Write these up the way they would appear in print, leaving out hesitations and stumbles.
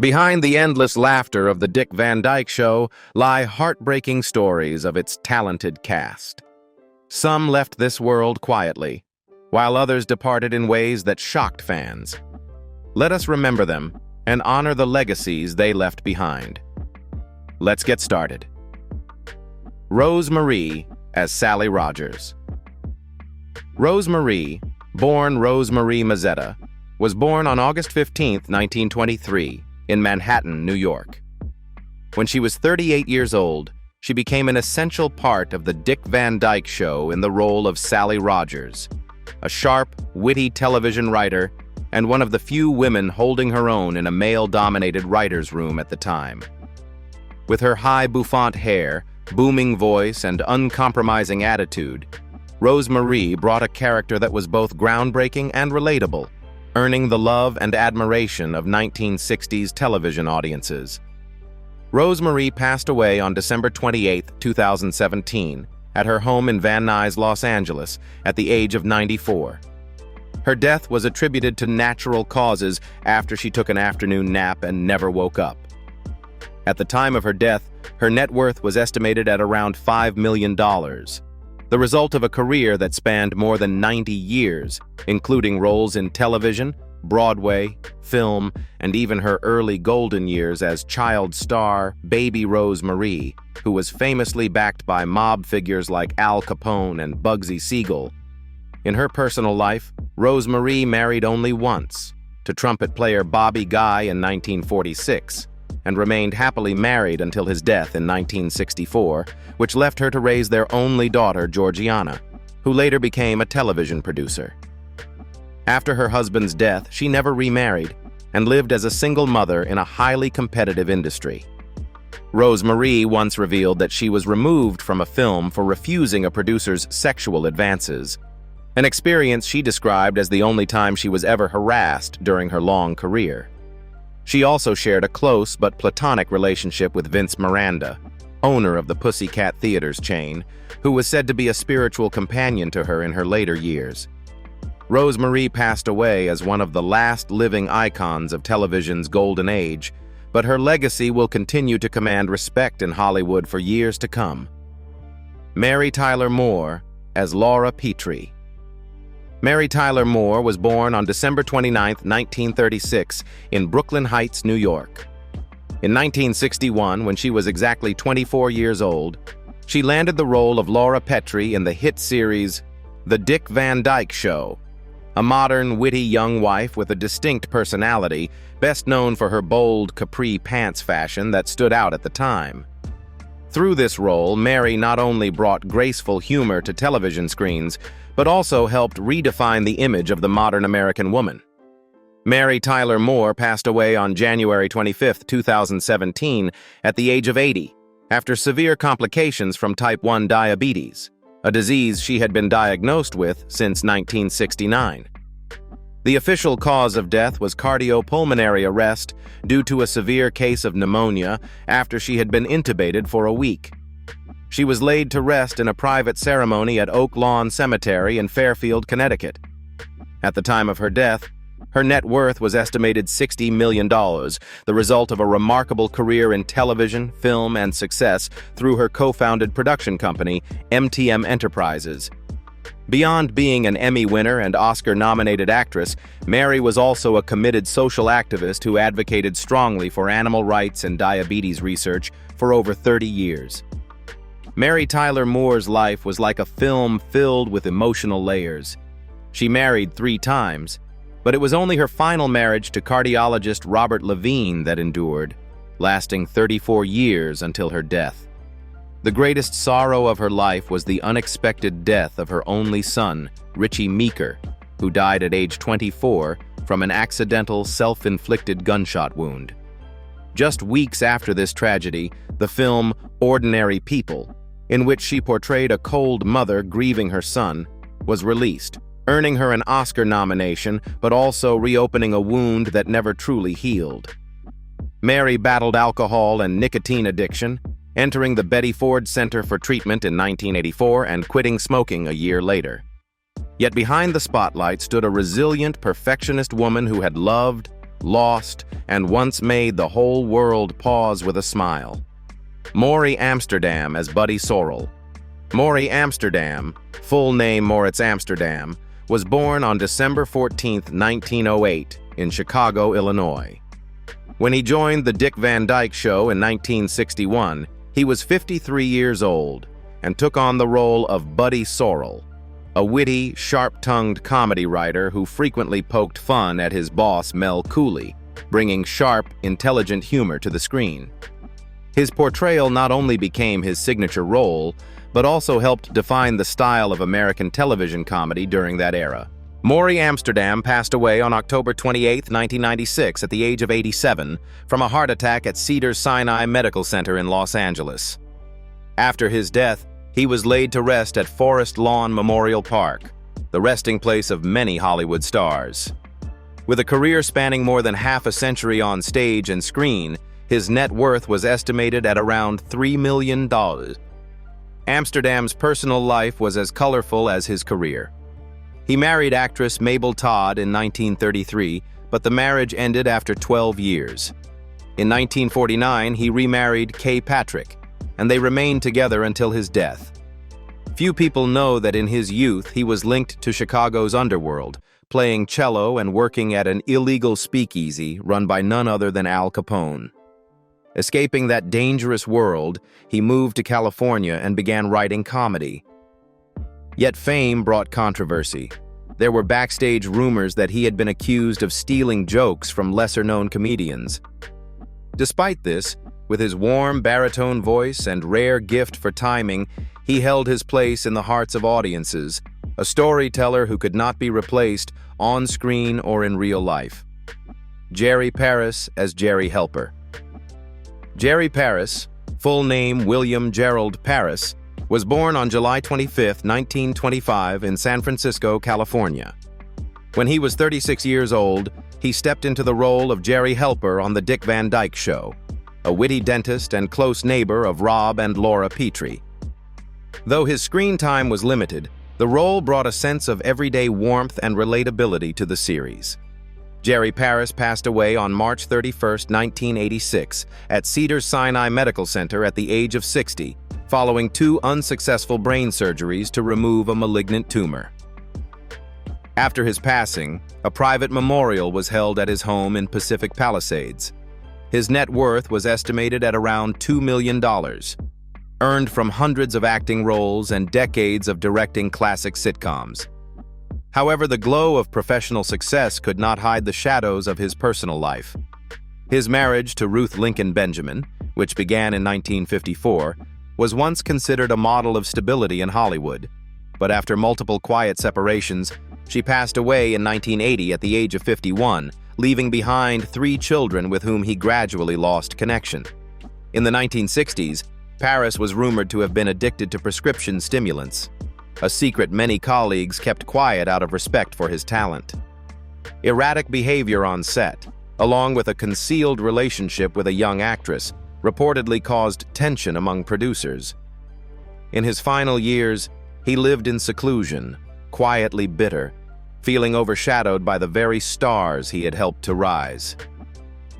Behind the endless laughter of the Dick Van Dyke Show lie heartbreaking stories of its talented cast. Some left this world quietly, while others departed in ways that shocked fans. Let us remember them and honor the legacies they left behind. Let's get started. Rosemary as Sally Rogers. Rosemary, born Rosemary Mazzetta, was born on August 15, 1923, in Manhattan, New York. When she was 38 years old, she became an essential part of the Dick Van Dyke Show in the role of Sally Rogers, a sharp, witty television writer and one of the few women holding her own in a male-dominated writer's room at the time. With her high bouffant hair, booming voice, and uncompromising attitude, Rosemary brought a character that was both groundbreaking and relatable, earning the love and admiration of 1960s television audiences. Rosemary passed away on December 28, 2017, at her home in Van Nuys, Los Angeles, at the age of 94. Her death was attributed to natural causes after she took an afternoon nap and never woke up. At the time of her death, her net worth was estimated at around $5 million, the result of a career that spanned more than 90 years, including roles in television, Broadway, film, and even her early golden years as child star Baby Rosemary, who was famously backed by mob figures like Al Capone and Bugsy Siegel. In her personal life, Rosemary married only once, to trumpet player Bobby Guy in 1946, and remained happily married until his death in 1964, which left her to raise their only daughter, Georgiana, who later became a television producer. After her husband's death, she never remarried and lived as a single mother in a highly competitive industry. Rosemary once revealed that she was removed from a film for refusing a producer's sexual advances, an experience she described as the only time she was ever harassed during her long career. She also shared a close but platonic relationship with Vince Miranda, owner of the Pussycat Theaters chain, who was said to be a spiritual companion to her in her later years. Rosemary passed away as one of the last living icons of television's golden age, but her legacy will continue to command respect in Hollywood for years to come. Mary Tyler Moore as Laura Petri. Mary Tyler Moore was born on December 29, 1936, in Brooklyn Heights, New York. In 1961, when she was exactly 24 years old, she landed the role of Laura Petri in the hit series The Dick Van Dyke Show, a modern, witty young wife with a distinct personality, best known for her bold capri pants fashion that stood out at the time. Through this role, Mary not only brought graceful humor to television screens, but also helped redefine the image of the modern American woman. Mary Tyler Moore passed away on January 25, 2017, at the age of 80, after severe complications from type 1 diabetes, a disease she had been diagnosed with since 1969. The official cause of death was cardiopulmonary arrest due to a severe case of pneumonia after she had been intubated for a week. She was laid to rest in a private ceremony at Oak Lawn Cemetery in Fairfield, Connecticut. At the time of her death, her net worth was estimated $60 million, the result of a remarkable career in television, film, and success through her co-founded production company, MTM Enterprises. Beyond being an Emmy winner and Oscar-nominated actress, Mary was also a committed social activist who advocated strongly for animal rights and diabetes research for over 30 years. Mary Tyler Moore's life was like a film filled with emotional layers. She married 3 times, but it was only her final marriage to cardiologist Robert Levine that endured, lasting 34 years until her death. The greatest sorrow of her life was the unexpected death of her only son, Richie Meeker, who died at age 24 from an accidental, self-inflicted gunshot wound. Just weeks after this tragedy, the film Ordinary People, in which she portrayed a cold mother grieving her son, was released, earning her an Oscar nomination, but also reopening a wound that never truly healed. Mary battled alcohol and nicotine addiction, entering the Betty Ford Center for Treatment in 1984 and quitting smoking a year later. Yet behind the spotlight stood a resilient, perfectionist woman who had loved, lost, and once made the whole world pause with a smile. Mory Amsterdam as Buddy Sorrel. Mory Amsterdam, full name Moritz Amsterdam, was born on December 14, 1908, in Chicago, Illinois. When he joined the Dick Van Dyke Show in 1961, he was 53 years old and took on the role of Buddy Sorrel, a witty, sharp-tongued comedy writer who frequently poked fun at his boss, Mel Culie, bringing sharp, intelligent humor to the screen. His portrayal not only became his signature role, but also helped define the style of American television comedy during that era. Mory Amsterdam passed away on October 28, 1996, at the age of 87, from a heart attack at Cedars-Sinai Medical Center in Los Angeles. After his death, he was laid to rest at Forest Lawn Memorial Park, the resting place of many Hollywood stars. With a career spanning more than half a century on stage and screen, his net worth was estimated at around $3 million. Amsterdam's personal life was as colorful as his career. He married actress Mabel Todd in 1933, but the marriage ended after 12 years. In 1949, he remarried Kay Patrick, and they remained together until his death. Few people know that in his youth he was linked to Chicago's underworld, playing cello and working at an illegal speakeasy run by none other than Al Capone. Escaping that dangerous world, he moved to California and began writing comedy. Yet fame brought controversy. There were backstage rumors that he had been accused of stealing jokes from lesser-known comedians. Despite this, with his warm baritone voice and rare gift for timing, he held his place in the hearts of audiences, a storyteller who could not be replaced on screen or in real life. Jerry Paris as Jerry Halper. Jerry Paris, full name William Gerald Paris, was born on July 25, 1925 in San Francisco, California. When he was 36 years old, he stepped into the role of Jerry Halper on the Dick Van Dyke Show, a witty dentist and close neighbor of Rob and Laura Petri. Though his screen time was limited, the role brought a sense of everyday warmth and relatability to the series. Jerry Paris passed away on March 31, 1986, at Cedars-Sinai Medical Center at the age of 60, following 2 unsuccessful brain surgeries to remove a malignant tumor. After his passing, a private memorial was held at his home in Pacific Palisades. His net worth was estimated at around $2 million, earned from hundreds of acting roles and decades of directing classic sitcoms. However, the glow of professional success could not hide the shadows of his personal life. His marriage to Ruth Lincoln Benjamin, which began in 1954, was once considered a model of stability in Hollywood, but after multiple quiet separations, she passed away in 1980 at the age of 51, leaving behind 3 children with whom he gradually lost connection. In the 1960s, Paris was rumored to have been addicted to prescription stimulants, a secret many colleagues kept quiet out of respect for his talent. Erratic behavior on set, along with a concealed relationship with a young actress, reportedly caused tension among producers. In his final years, he lived in seclusion, quietly bitter, feeling overshadowed by the very stars he had helped to rise.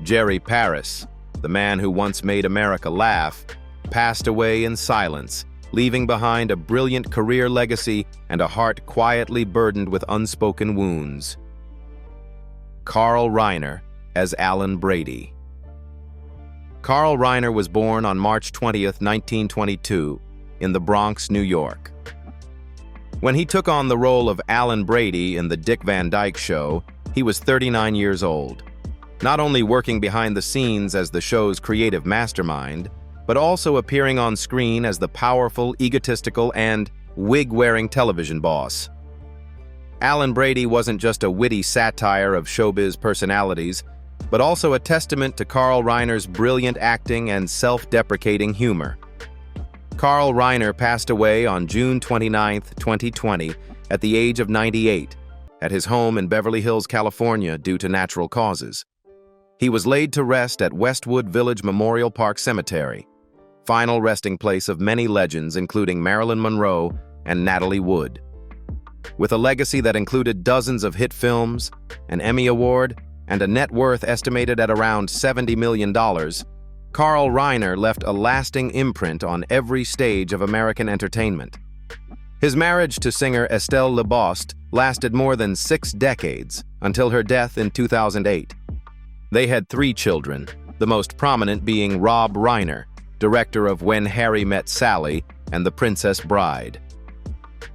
Jerry Paris, the man who once made America laugh, passed away in silence, leaving behind a brilliant career legacy and a heart quietly burdened with unspoken wounds. Carl Reiner as Alan Brady. Carl Reiner was born on March 20, 1922, in the Bronx, New York. When he took on the role of Alan Brady in the Dick Van Dyke Show, he was 39 years old, not only working behind the scenes as the show's creative mastermind, but also appearing on screen as the powerful, egotistical, and wig-wearing television boss. Alan Brady wasn't just a witty satire of showbiz personalities, but also a testament to Carl Reiner's brilliant acting and self-deprecating humor. Carl Reiner passed away on June 29, 2020, at the age of 98, at his home in Beverly Hills, California, due to natural causes. He was laid to rest at Westwood Village Memorial Park Cemetery, final resting place of many legends including Marilyn Monroe and Natalie Wood. With a legacy that included dozens of hit films, an Emmy Award, and a net worth estimated at around $70 million, Carl Reiner left a lasting imprint on every stage of American entertainment. His marriage to singer Estelle Lebost lasted more than 6 decades, until her death in 2008. They had 3 children, the most prominent being Rob Reiner, director of When Harry Met Sally and The Princess Bride.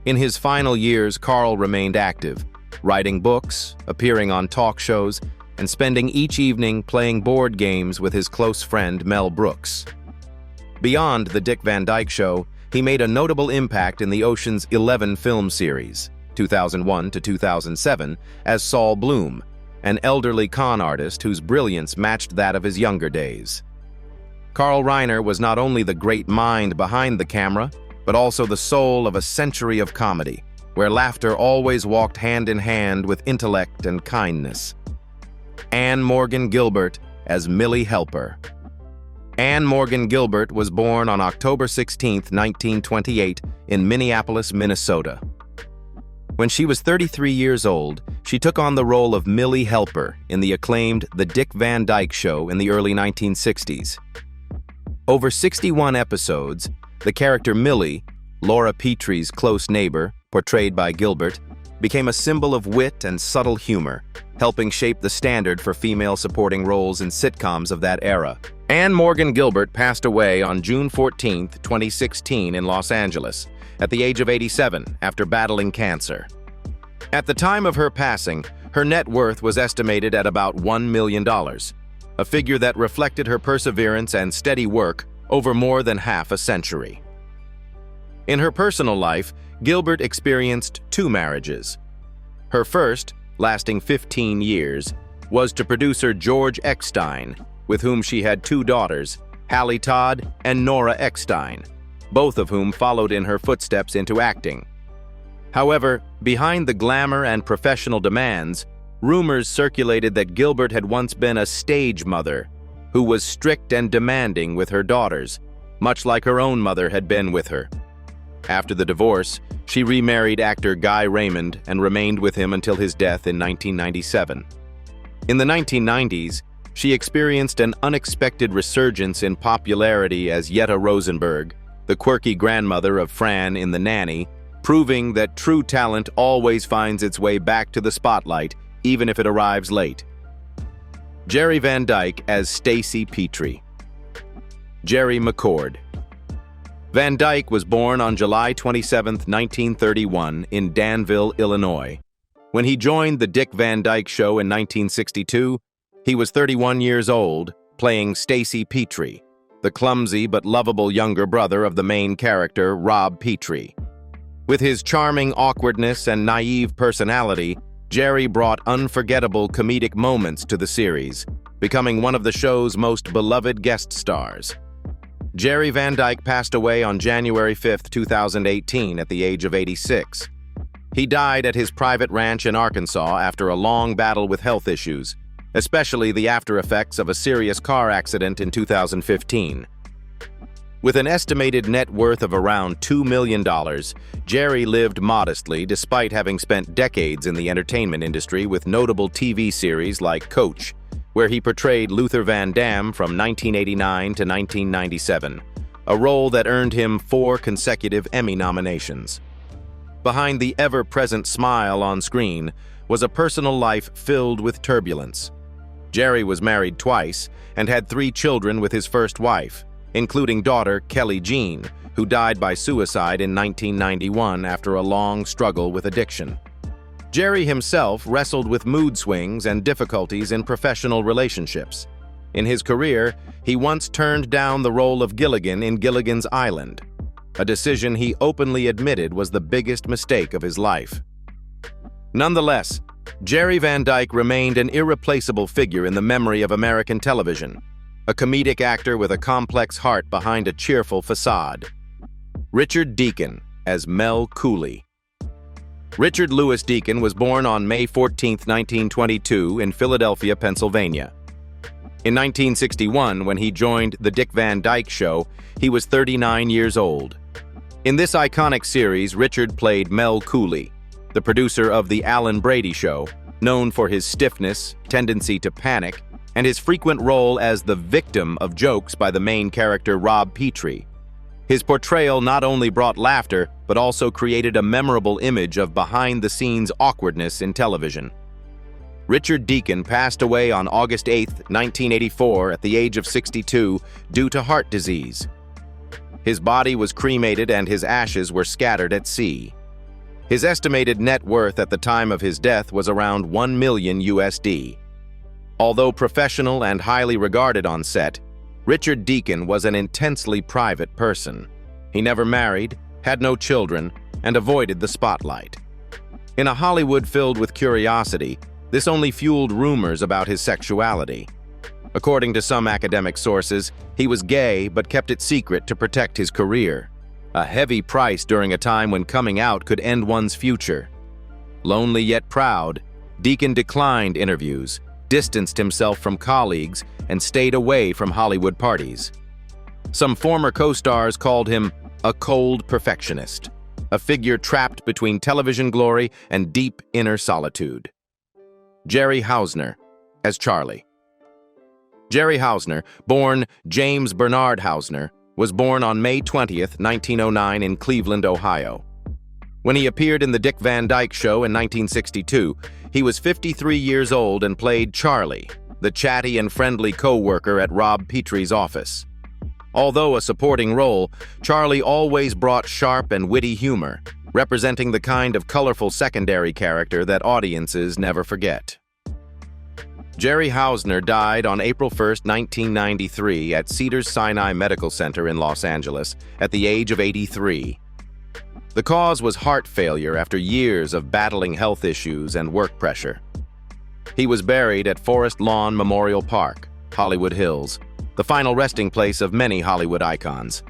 In his final years, Carl remained active, writing books, appearing on talk shows, and spending each evening playing board games with his close friend Mel Brooks. Beyond The Dick Van Dyke Show, he made a notable impact in the Ocean's 11 film series, 2001 to 2007, as Saul Bloom, an elderly con artist whose brilliance matched that of his younger days. Carl Reiner was not only the great mind behind the camera, but also the soul of a century of comedy, where laughter always walked hand in hand with intellect and kindness. Anne Morgan Gilbert as Millie Halper. Anne Morgan Gilbert was born on October 16, 1928, in Minneapolis, Minnesota. When she was 33 years old, she took on the role of Millie Halper in the acclaimed The Dick Van Dyke Show in the early 1960s. Over 61 episodes, the character Millie, Laura Petrie's close neighbor, portrayed by Gilbert, became a symbol of wit and subtle humor, helping shape the standard for female supporting roles in sitcoms of that era. Anne Morgan Gilbert passed away on June 14, 2016 in Los Angeles, at the age of 87 after battling cancer. At the time of her passing, her net worth was estimated at about $1 million, a figure that reflected her perseverance and steady work over more than half a century. In her personal life, Gilbert experienced 2 marriages. Her first, lasting 15 years, was to producer George Eckstein, with whom she had 2 daughters, Hallie Todd and Nora Eckstein, both of whom followed in her footsteps into acting. However, behind the glamour and professional demands, rumors circulated that Gilbert had once been a stage mother who was strict and demanding with her daughters, much like her own mother had been with her. After the divorce, she remarried actor Guy Raymond and remained with him until his death in 1997. In the 1990s, she experienced an unexpected resurgence in popularity as Yetta Rosenberg, the quirky grandmother of Fran in The Nanny, proving that true talent always finds its way back to the spotlight, even if it arrives late. Jerry Van Dyke as Stacy Petri. Jerry McCord. Van Dyke was born on July 27, 1931, in Danville, Illinois. When he joined The Dick Van Dyke Show in 1962, he was 31 years old, playing Stacy Petri, the clumsy but lovable younger brother of the main character, Rob Petri. With his charming awkwardness and naive personality, Jerry brought unforgettable comedic moments to the series, becoming one of the show's most beloved guest stars. Jerry Van Dyke passed away on January 5, 2018, at the age of 86. He died at his private ranch in Arkansas after a long battle with health issues, especially the after-effects of a serious car accident in 2015. With an estimated net worth of around $2 million, Jerry lived modestly despite having spent decades in the entertainment industry with notable TV series like Coach, where he portrayed Luther Van Dam from 1989 to 1997, a role that earned him 4 consecutive Emmy nominations. Behind the ever-present smile on screen was a personal life filled with turbulence. Jerry was married twice and had 3 children with his first wife, including daughter Kelly Jean, who died by suicide in 1991 after a long struggle with addiction. Jerry himself wrestled with mood swings and difficulties in professional relationships. In his career, he once turned down the role of Gilligan in Gilligan's Island, a decision he openly admitted was the biggest mistake of his life. Nonetheless, Jerry Van Dyke remained an irreplaceable figure in the memory of American television, a comedic actor with a complex heart behind a cheerful facade. Richard Deacon as Mel Culie. Richard Louis Deacon was born on May 14, 1922, in Philadelphia, Pennsylvania. In 1961, when he joined The Dick Van Dyke Show, he was 39 years old. In this iconic series, Richard played Mel Culie, the producer of The Alan Brady Show, known for his stiffness, tendency to panic, and his frequent role as the victim of jokes by the main character Rob Petri. His portrayal not only brought laughter, but also created a memorable image of behind-the-scenes awkwardness in television. Richard Deacon passed away on August 8, 1984, at the age of 62 due to heart disease. His body was cremated and his ashes were scattered at sea. His estimated net worth at the time of his death was around $1 million USD. Although professional and highly regarded on set, Richard Deacon was an intensely private person. He never married, had no children, and avoided the spotlight. In a Hollywood filled with curiosity, this only fueled rumors about his sexuality. According to some academic sources, he was gay but kept it secret to protect his career. A heavy price during a time when coming out could end one's future. Lonely yet proud, Deacon declined interviews, distanced himself from colleagues, and stayed away from Hollywood parties. Some former co-stars called him a cold perfectionist, a figure trapped between television glory and deep inner solitude. Jerry Hnerner as Charlie. Jerry Hnerner, born James Bernard Hnerner, was born on May 20, 1909 in Cleveland, Ohio. When he appeared in The Dick Van Dyke Show in 1962, he was 53 years old and played Charlie, the chatty and friendly co-worker at Rob Petri's office. Although a supporting role, Charlie always brought sharp and witty humor, representing the kind of colorful secondary character that audiences never forget. Jerry Hnerner died on April 1, 1993 at Cedars-Sinai Medical Center in Los Angeles at the age of 83. The cause was heart failure after years of battling health issues and work pressure. He was buried at Forest Lawn Memorial Park, Hollywood Hills, the final resting place of many Hollywood icons.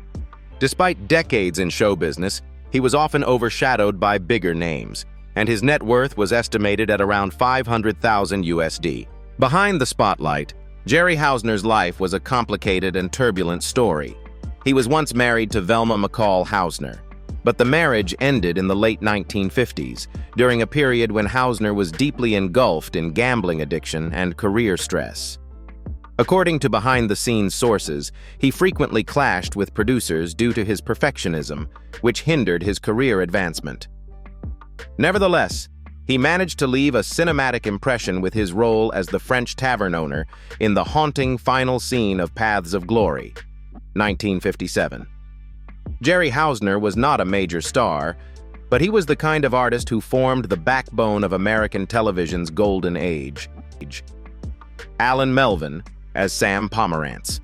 Despite decades in show business, he was often overshadowed by bigger names, and his net worth was estimated at around $500,000 USD. Behind the spotlight, Jerry Hnerner's life was a complicated and turbulent story. He was once married to Velma McCall Hnerner, but the marriage ended in the late 1950s, during a period when Hnerner was deeply engulfed in gambling addiction and career stress. According to behind-the-scenes sources, he frequently clashed with producers due to his perfectionism, which hindered his career advancement. Nevertheless, he managed to leave a cinematic impression with his role as the French tavern owner in the haunting final scene of Paths of Glory, 1957. Jerry Hnerner was not a major star, but he was the kind of artist who formed the backbone of American television's golden age. Alan Melvin as Sam Pomerance.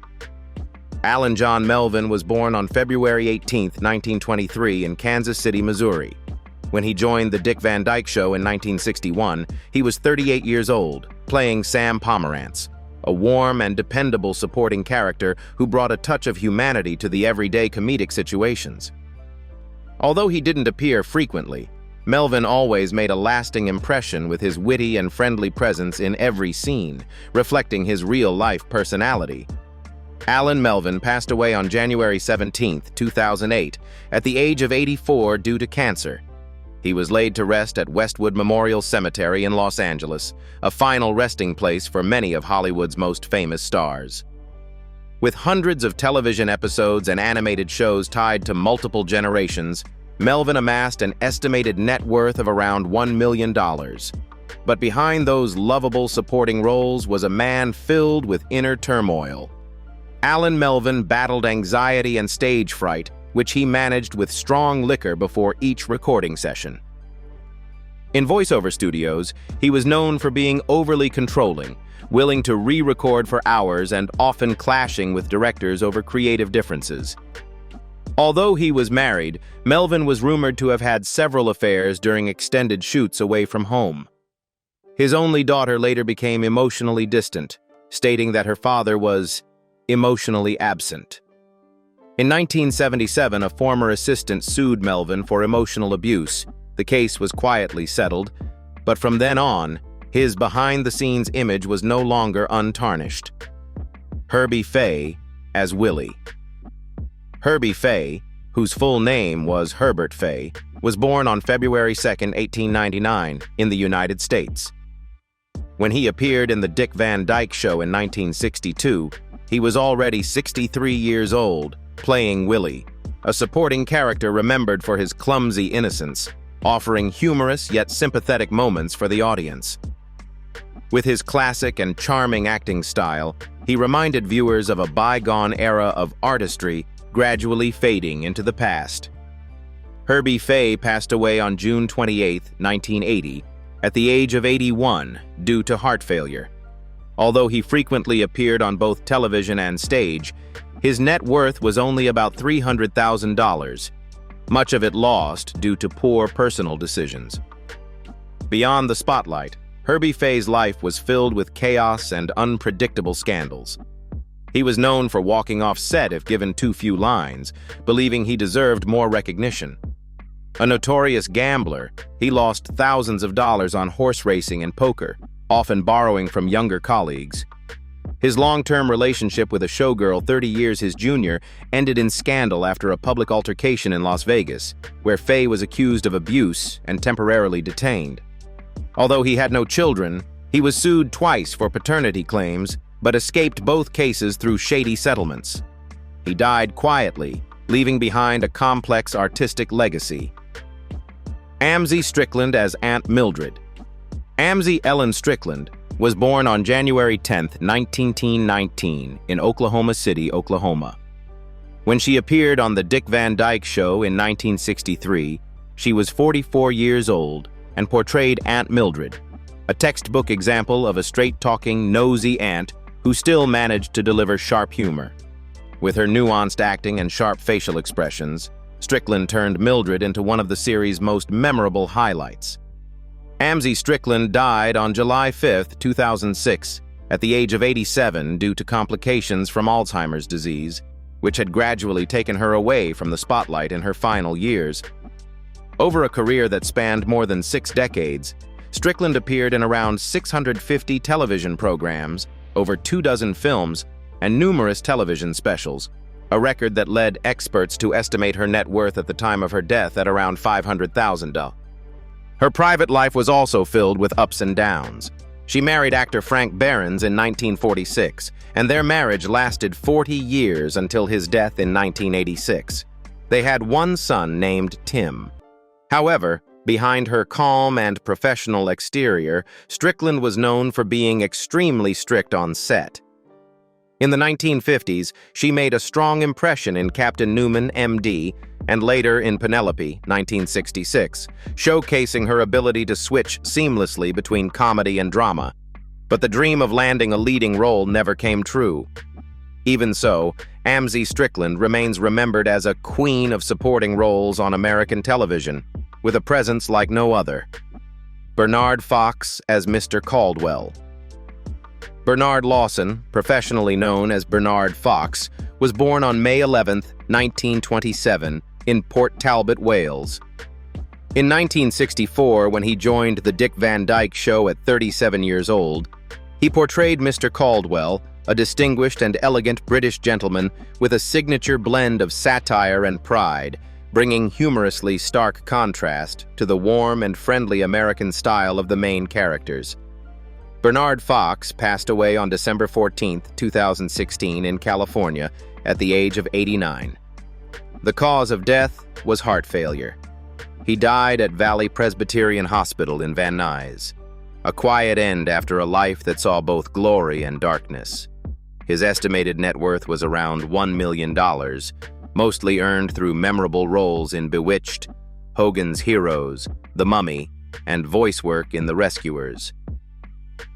Alan John Melvin was born on February 18, 1923 in Kansas City, Missouri. When he joined The Dick Van Dyke Show in 1961, he was 38 years old, playing Sam Pomerance, a warm and dependable supporting character who brought a touch of humanity to the everyday comedic situations. Although he didn't appear frequently, Melvin always made a lasting impression with his witty and friendly presence in every scene, reflecting his real-life personality. Alan Melvin passed away on January 17, 2008, at the age of 84 due to cancer. He was laid to rest at Westwood Memorial Cemetery in Los Angeles, a final resting place for many of Hollywood's most famous stars. With hundreds of television episodes and animated shows tied to multiple generations, Melvin amassed an estimated net worth of around $1 million. But behind those lovable supporting roles was a man filled with inner turmoil. Alan Melvin battled anxiety and stage fright, which he managed with strong liquor before each recording session. In voiceover studios, he was known for being overly controlling, willing to re-record for hours and often clashing with directors over creative differences. Although he was married, Melvin was rumored to have had several affairs during extended shoots away from home. His only daughter later became emotionally distant, stating that her father was emotionally absent. In 1977, a former assistant sued Melvin for emotional abuse. The case was quietly settled, but from then on, his behind-the-scenes image was no longer untarnished. Herby Fay as Willie. Herby Fay, whose full name was Herbert Fay, was born on February 2, 1899, in the United States. When he appeared in the Dick Van Dyke Show in 1962, he was already 63 years old, playing Willie, a supporting character remembered for his clumsy innocence, offering humorous yet sympathetic moments for the audience. With his classic and charming acting style, he reminded viewers of a bygone era of artistry gradually fading into the past. Herby Fay passed away on June 28, 1980, at the age of 81 due to heart failure. Although he frequently appeared on both television and stage, his net worth was only about $300,000, much of it lost due to poor personal decisions. Beyond the spotlight, Herby Fay's life was filled with chaos and unpredictable scandals. He was known for walking off set if given too few lines, believing he deserved more recognition. A notorious gambler, he lost thousands of dollars on horse racing and poker, often borrowing from younger colleagues. His long-term relationship with a showgirl 30 years his junior ended in scandal after a public altercation in Las Vegas, where Fay was accused of abuse and temporarily detained. Although he had no children, he was sued twice for paternity claims, but escaped both cases through shady settlements. He died quietly, leaving behind a complex artistic legacy. Amsey Strickland as Aunt Mildred. Amsey Ellen Strickland was born on January 10, 1919, in Oklahoma City, Oklahoma. When she appeared on the Dick Van Dyke Show in 1963, she was 44 years old and portrayed Aunt Mildred, a textbook example of a straight-talking, nosy aunt who still managed to deliver sharp humor. With her nuanced acting and sharp facial expressions, Strickland turned Mildred into one of the series' most memorable highlights. Amsey Strickland died on July 5, 2006, at the age of 87 due to complications from Alzheimer's disease, which had gradually taken her away from the spotlight in her final years. Over a career that spanned more than 6 decades, Strickland appeared in around 650 television programs, over 24 films, and numerous television specials, a record that led experts to estimate her net worth at the time of her death at around $500,000. Her private life was also filled with ups and downs. She married actor Frank Behrens in 1946, and their marriage lasted 40 years until his death in 1986. They had one son named Tim. However, behind her calm and professional exterior, Strickland was known for being extremely strict on set. In the 1950s, she made a strong impression in Captain Newman, M.D., and later in Penelope, 1966, showcasing her ability to switch seamlessly between comedy and drama. But the dream of landing a leading role never came true. Even so, Amsey Strickland remains remembered as a queen of supporting roles on American television, with a presence like no other. Bernard Fox as Mr. Caldwell. Bernard Lawson, professionally known as Bernard Fox, was born on May 11, 1927, in Port Talbot, Wales. In 1964, when he joined the Dick Van Dyke Show at 37 years old, he portrayed Mr. Caldwell, a distinguished and elegant British gentleman with a signature blend of satire and pride, bringing humorously stark contrast to the warm and friendly American style of the main characters. Bernard Fox passed away on December 14, 2016 in California at the age of 89. The cause of death was heart failure. He died at Valley Presbyterian Hospital in Van Nuys, a quiet end after a life that saw both glory and darkness. His estimated net worth was around $1 million, mostly earned through memorable roles in Bewitched, Hogan's Heroes, The Mummy, and voice work in The Rescuers.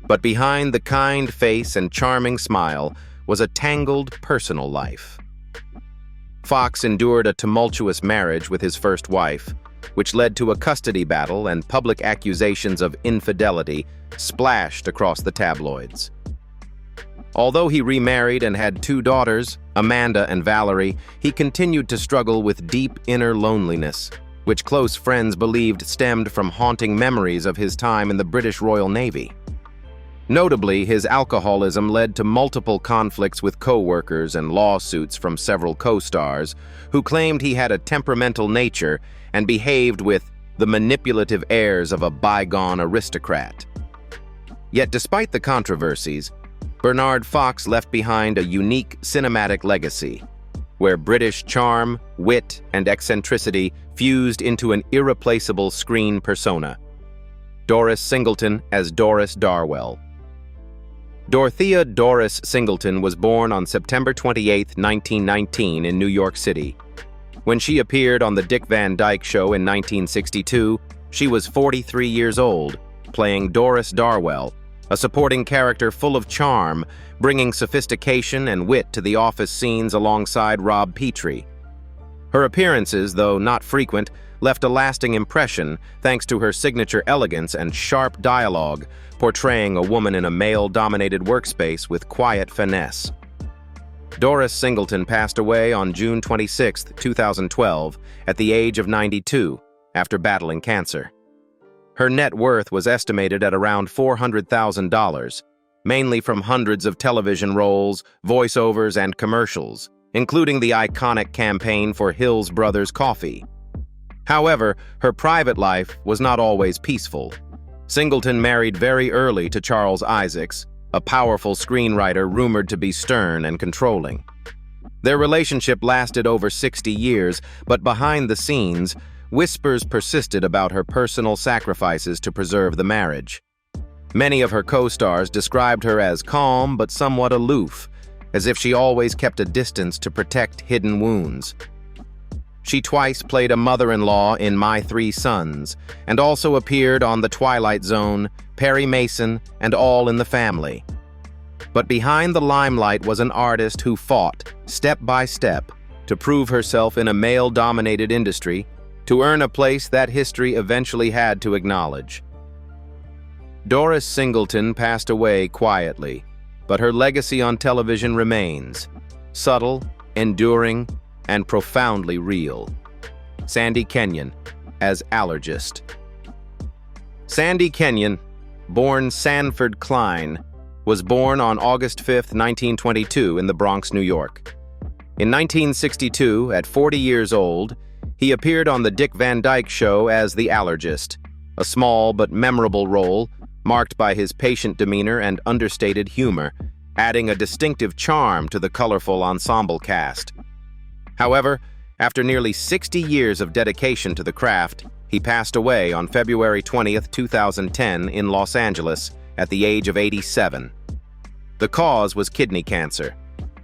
But behind the kind face and charming smile was a tangled personal life. Fox endured a tumultuous marriage with his first wife, which led to a custody battle and public accusations of infidelity splashed across the tabloids. Although he remarried and had 2 daughters, Amanda and Valerie, he continued to struggle with deep inner loneliness, which close friends believed stemmed from haunting memories of his time in the British Royal Navy. Notably, his alcoholism led to multiple conflicts with co-workers and lawsuits from several co-stars who claimed he had a temperamental nature and behaved with the manipulative airs of a bygone aristocrat. Yet despite the controversies, Bernard Fox left behind a unique cinematic legacy, where British charm, wit, and eccentricity fused into an irreplaceable screen persona. Doris Singleton as Doris Darwell. Dorothea Doris Singleton was born on September 28, 1919 in New York City. When she appeared on The Dick Van Dyke Show in 1962, she was 43 years old, playing Doris Darwell, a supporting character full of charm, bringing sophistication and wit to the office scenes alongside Rob Petri. Her appearances, though not frequent, left a lasting impression thanks to her signature elegance and sharp dialogue, portraying a woman in a male-dominated workspace with quiet finesse. Doris Singleton passed away on June 26, 2012, at the age of 92, after battling cancer. Her net worth was estimated at around $400,000, mainly from hundreds of television roles, voiceovers, and commercials, including the iconic campaign for Hills Brothers Coffee. However, her private life was not always peaceful. Singleton married very early to Charles Isaacs, a powerful screenwriter rumored to be stern and controlling. Their relationship lasted over 60 years, but behind the scenes, whispers persisted about her personal sacrifices to preserve the marriage. Many of her co-stars described her as calm but somewhat aloof, as if she always kept a distance to protect hidden wounds. She twice played a mother-in-law in My Three Sons, and also appeared on The Twilight Zone, Perry Mason, and All in the Family. But behind the limelight was an artist who fought, step by step, to prove herself in a male-dominated industry, to earn a place that history eventually had to acknowledge. Doris Singleton passed away quietly, but her legacy on television remains, subtle, enduring, and profoundly real. Sandy Kenyon as Allergist. Sandy Kenyon, born Sanford Klein, was born on August 5, 1922 in the Bronx, New York. In 1962, at 40 years old, he appeared on The Dick Van Dyke Show as the Allergist, a small but memorable role marked by his patient demeanor and understated humor, adding a distinctive charm to the colorful ensemble cast. However, after nearly 60 years of dedication to the craft, he passed away on February 20, 2010 in Los Angeles at the age of 87. The cause was kidney cancer.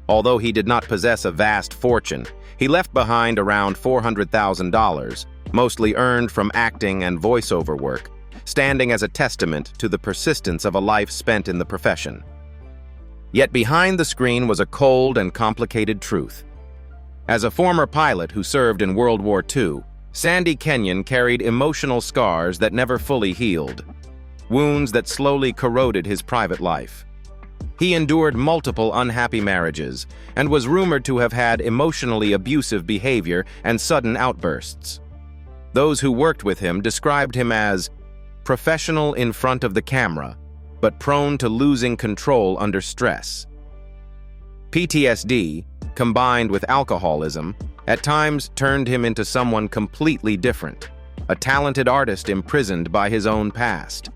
Although he did not possess a vast fortune, he left behind around $400,000, mostly earned from acting and voiceover work, standing as a testament to the persistence of a life spent in the profession. Yet behind the screen was a cold and complicated truth. As a former pilot who served in World War II, Sandy Kenyon carried emotional scars that never fully healed, wounds that slowly corroded his private life. He endured multiple unhappy marriages and was rumored to have had emotionally abusive behavior and sudden outbursts. Those who worked with him described him as professional in front of the camera, but prone to losing control under stress. PTSD, combined with alcoholism, at times turned him into someone completely different, a talented artist imprisoned by his own past.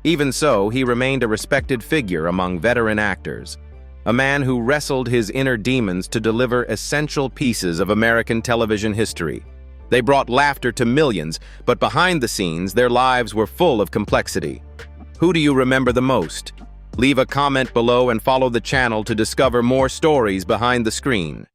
Even so, he remained a respected figure among veteran actors, a man who wrestled his inner demons to deliver essential pieces of American television history. They brought laughter to millions, but behind the scenes, their lives were full of complexity. Who do you remember the most? Leave a comment below and follow the channel to discover more stories behind the screen.